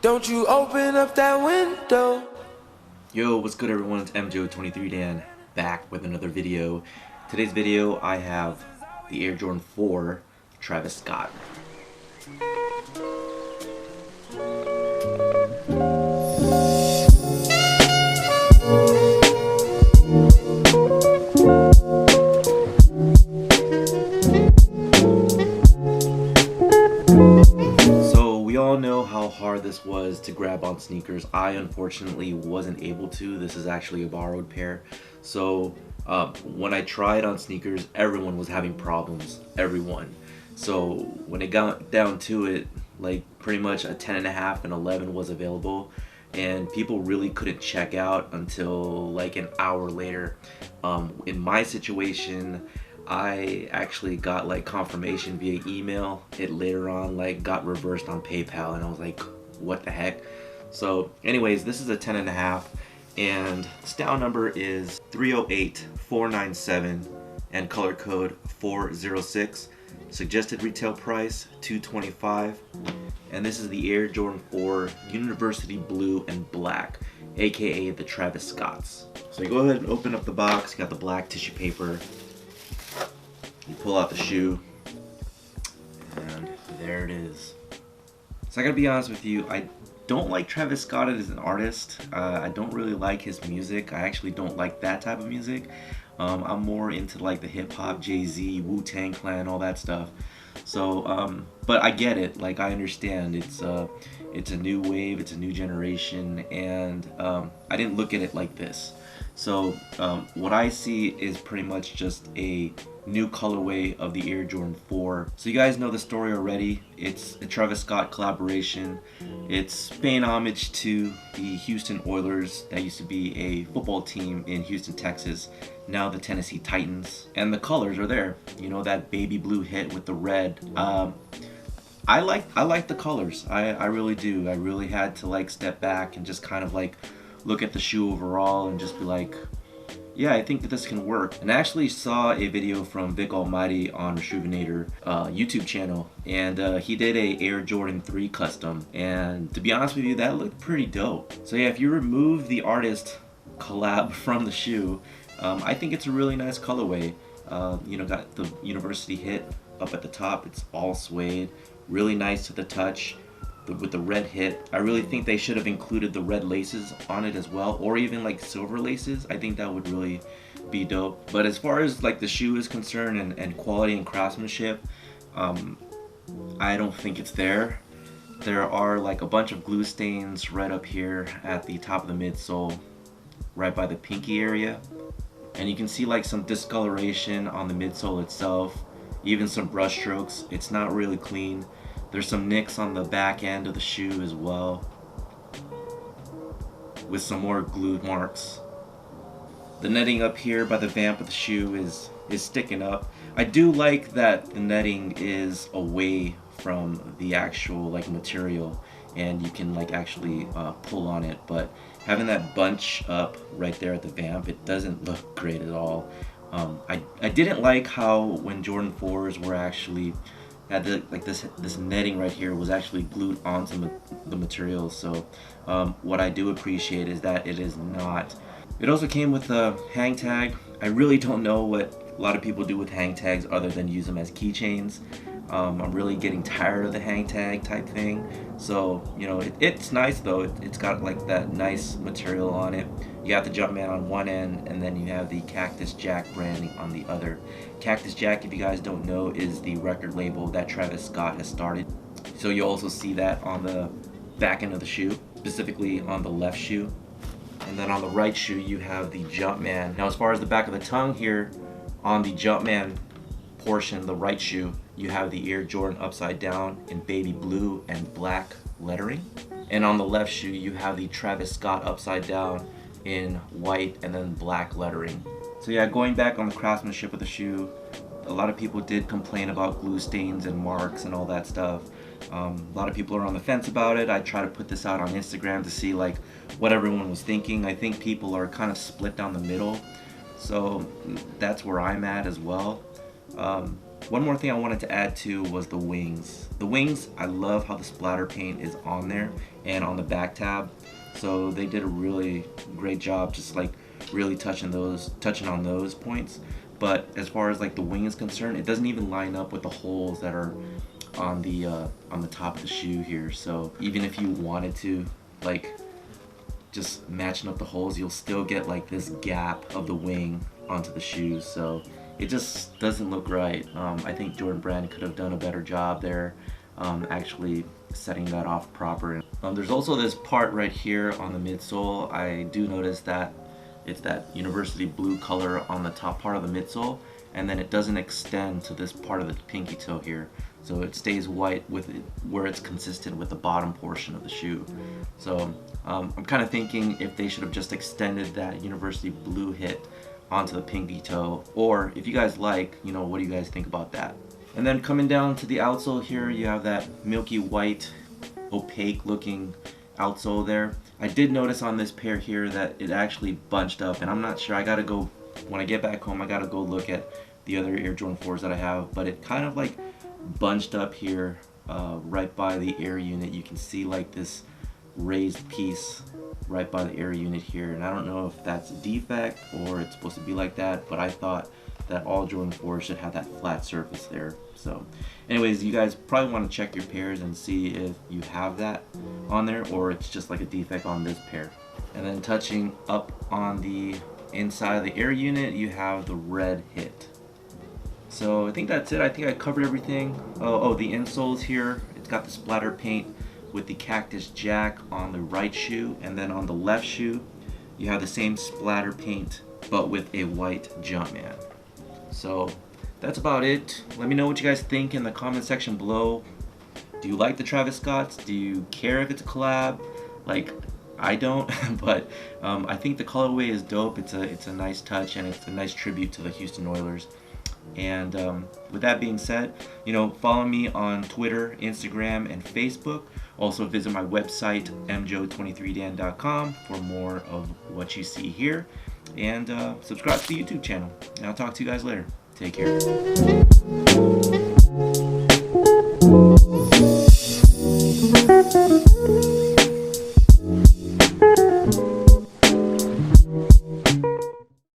Don't you open up that window. Yo, what's good everyone? It's MJO23 Dan back with another video. Today's video I have the Air Jordan 4 Travis Scott. Know how hard this was to grab on sneakers. I unfortunately wasn't able to. This is actually a borrowed pair. So when I tried on sneakers, everyone was having problems. Everyone. So when it got down to it, like pretty much a 10.5 and 11 was available, and people really couldn't check out until like an hour later. In my situation, I actually got like confirmation via email. It later on like got reversed on PayPal, and I was like, what the heck? So anyways, this is a 10.5 and style number is 308497 and color code 406. Suggested retail price $225, and this is the Air Jordan 4 University Blue and Black, aka the Travis Scotts. So you go ahead and open up the box. You got the black tissue paper. You pull out the shoe, and there it is. So I gotta be honest with you, I don't like Travis Scott as an artist. I don't really like his music. I actually don't like that type of music. I'm more into like the hip hop, Jay-Z, Wu-Tang Clan, all that stuff. So, but I get it. Like, I understand. It's a new wave. It's a new generation, and I didn't look at it like this. So what I see is pretty much just a new colorway of the Air Jordan 4. So you guys know the story already. It's a Travis Scott collaboration. It's paying homage to the Houston Oilers, that used to be a football team in Houston, Texas. Now the Tennessee Titans. And the colors are there. You know, that baby blue hit with the red. I like the colors. I really do. I really had to like step back and just kind of like look at the shoe overall and just be like, yeah, I think that this can work. And I actually saw a video from Vic Almighty on Rejuvenator YouTube channel, and he did a Air Jordan 3 custom, and to be honest with you, that looked pretty dope. So yeah, if you remove the artist collab from the shoe, I think it's a really nice colorway. You know, got the university hit up at the top. It's all suede, really nice to the touch. With the red hit, I really think they should have included the red laces on it as well, or even like silver laces. I think that would really be dope. But as far as like the shoe is concerned, and quality and craftsmanship, I don't think it's there. There are like a bunch of glue stains right up here at the top of the midsole, right by the pinky area, and you can see like some discoloration on the midsole itself, even some brush strokes. It's not really clean. There's some nicks on the back end of the shoe as well, with some more glue marks. The netting up here by the vamp of the shoe is sticking up. I do like that the netting is away from the actual like material, and you can like actually pull on it, but having that bunch up right there at the vamp, it doesn't look great at all. I didn't like how when Jordan 4s were actually had this netting right here was actually glued onto the material. So what I do appreciate is that it is not. It also came with a hang tag. I really don't know what a lot of people do with hang tags other than use them as keychains. I'm really getting tired of the hang tag type thing. So, you know, it's nice though. It's got like that nice material on it. You got the Jumpman on one end, and then you have the Cactus Jack branding on the other. Cactus Jack, if you guys don't know, is the record label that Travis Scott has started. So you also see that on the back end of the shoe, specifically on the left shoe. And then on the right shoe, you have the Jumpman. Now, as far as the back of the tongue here, on the Jumpman portion, the right shoe, you have the Air Jordan upside down in baby blue and black lettering. And on the left shoe, you have the Travis Scott upside down in white and then black lettering. So yeah, going back on the craftsmanship of the shoe, a lot of people did complain about glue stains and marks and all that stuff. A lot of people are on the fence about it. I try to put this out on Instagram to see like what everyone was thinking. I think people are kind of split down the middle, so that's where I'm at as well. One more thing I wanted to add to was the wings. The wings, I love how the splatter paint is on there and on the back tab. So they did a really great job, just like really touching on those points. But as far as like the wing is concerned, it doesn't even line up with the holes that are on the top of the shoe here. So even if you wanted to like just matching up the holes, you'll still get like this gap of the wing onto the shoes. So it just doesn't look right. I think Jordan Brand could have done a better job there, actually setting that off proper. There's also this part right here on the midsole. I do notice that it's that university blue color on the top part of the midsole, and then it doesn't extend to this part of the pinky toe here. So it stays white with it where it's consistent with the bottom portion of the shoe. So I'm kind of thinking if they should have just extended that university blue hit onto the pinky toe, or if you guys like, you know, what do you guys think about that? And then coming down to the outsole here, you have that milky white, opaque looking outsole there. I did notice on this pair here that it actually bunched up, and I'm not sure. I gotta go, when I get back home, I gotta go look at the other Air Jordan 4s that I have, but it kind of like bunched up here right by the air unit. You can see like this raised piece right by the air unit here, and I don't know if that's a defect or it's supposed to be like that, but I thought that all Jordan 4s should have that flat surface there. So anyways, you guys probably want to check your pairs and see if you have that on there or it's just like a defect on this pair. And then touching up on the inside of the air unit, you have the red hit. So I think that's it. I think I covered everything. Oh, the insoles here, it's got the splatter paint with the Cactus Jack on the right shoe, and then on the left shoe you have the same splatter paint but with a white Jumpman. So that's about it. Let me know what you guys think in the comment section below. Do you like the Travis Scotts? Do you care if it's a collab? Like, I don't, but I think the colorway is dope. It's a nice touch, and it's a nice tribute to the Houston Oilers. And with that being said, you know, follow me on Twitter, Instagram, and Facebook. Also visit my website, mjo23dan.com, for more of what you see here. And subscribe to the YouTube channel. And I'll talk to you guys later. Take care.